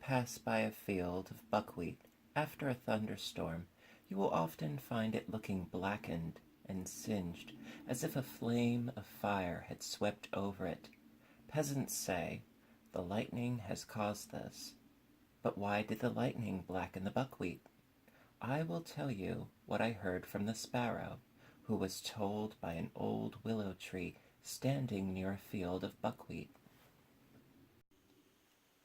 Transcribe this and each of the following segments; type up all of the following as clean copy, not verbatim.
pass by a field of buckwheat after a thunderstorm, you will often find it looking blackened and singed, as if a flame of fire had swept over it. Peasants say, "The lightning has caused this." But why did the lightning blacken the buckwheat? I will tell you what I heard from the sparrow, who was told by an old willow tree standing near a field of buckwheat.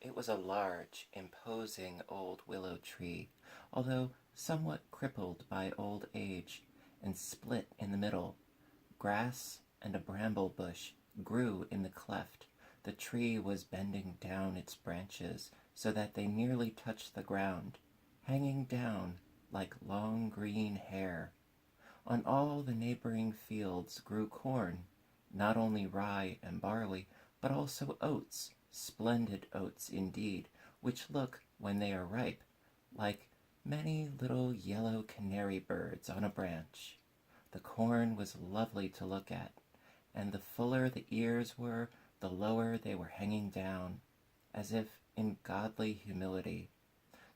It was a large, imposing old willow tree, although somewhat crippled by old age, and split in the middle. Grass and a bramble bush grew in the cleft. The tree was bending down its branches so that they nearly touched the ground, hanging down like long green hair. On all the neighboring fields grew corn, not only rye and barley, but also oats, splendid oats indeed, which look, when they are ripe, like many little yellow canary birds on a branch. The corn was lovely to look at, and the fuller the ears were, the lower they were hanging down, as if in godly humility.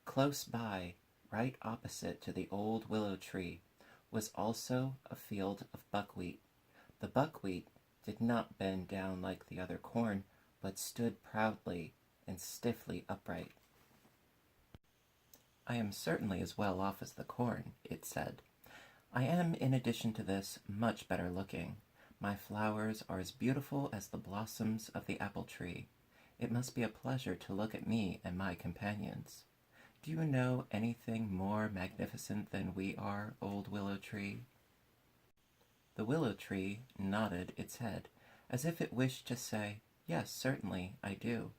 Close by, right opposite to the old willow tree, was also a field of buckwheat. The buckwheat did not bend down like the other corn, but stood proudly and stiffly upright. "I am certainly as well off as the corn," it said. "I am, in addition to this, much better looking. My flowers are as beautiful as the blossoms of the apple tree. It must be a pleasure to look at me and my companions. Do you know anything more magnificent than we are, old willow tree?" The willow tree nodded its head, as if it wished to say, "Yes, certainly, I do."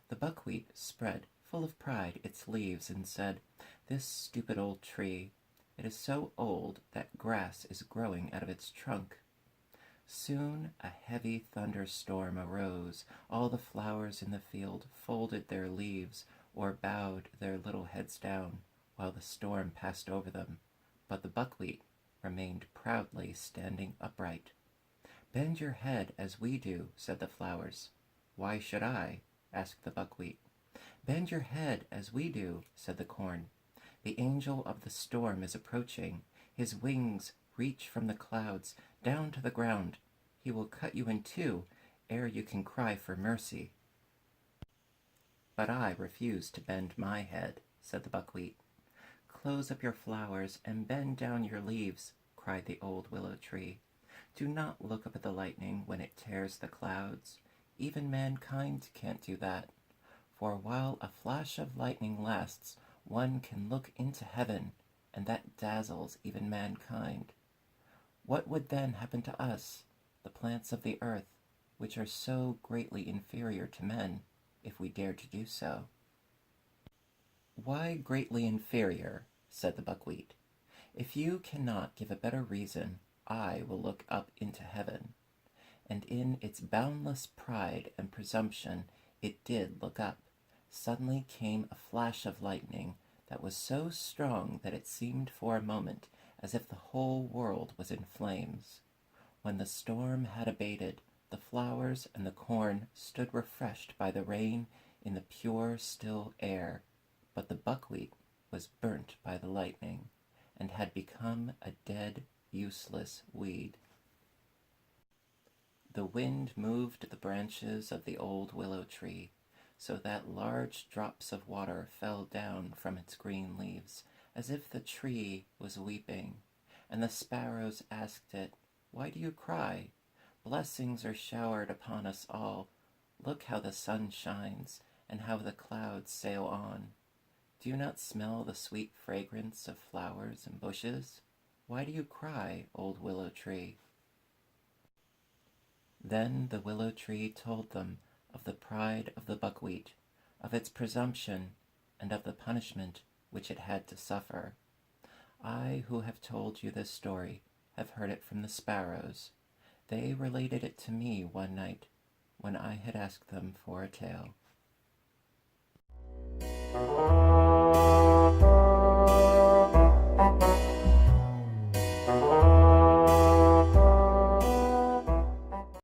The buckwheat spread, full of pride, its leaves, and said, "This stupid old tree, it is so old that grass is growing out of its trunk." Soon a heavy thunderstorm arose. All the flowers in the field folded their leaves or bowed their little heads down while the storm passed over them, but the buckwheat remained proudly standing upright. "Bend your head as we do," said the flowers. "Why should I?" asked the buckwheat. "Bend your head as we do," said the corn. "The angel of the storm is approaching. His wings reach from the clouds down to the ground. He will cut you in two ere you can cry for mercy." "But I refuse to bend my head," said the buckwheat. "Close up your flowers and bend down your leaves," cried the old willow tree. "Do not look up at the lightning when it tears the clouds. Even mankind can't do that. For while a flash of lightning lasts, one can look into heaven, and that dazzles even mankind. What would then happen to us, the plants of the earth, which are so greatly inferior to men, if we dared to do so?" "Why greatly inferior?" said the buckwheat. "If you cannot give a better reason, I will look up into heaven." And in its boundless pride and presumption it did look up. Suddenly came a flash of lightning that was so strong that it seemed for a moment as if the whole world was in flames. When the storm had abated, the flowers and the corn stood refreshed by the rain in the pure, still air, but the buckwheat was burnt by the lightning, and had become a dead, useless weed. The wind moved the branches of the old willow tree, so that large drops of water fell down from its green leaves, as if the tree was weeping, and the sparrows asked it, "Why do you cry? Blessings are showered upon us all. Look how the sun shines, and how the clouds sail on. Do you not smell the sweet fragrance of flowers and bushes? Why do you cry, old willow tree?" Then the willow tree told them of the pride of the buckwheat, of its presumption, and of the punishment which it had to suffer. I, who have told you this story, have heard it from the sparrows. They related it to me one night when I had asked them for a tale.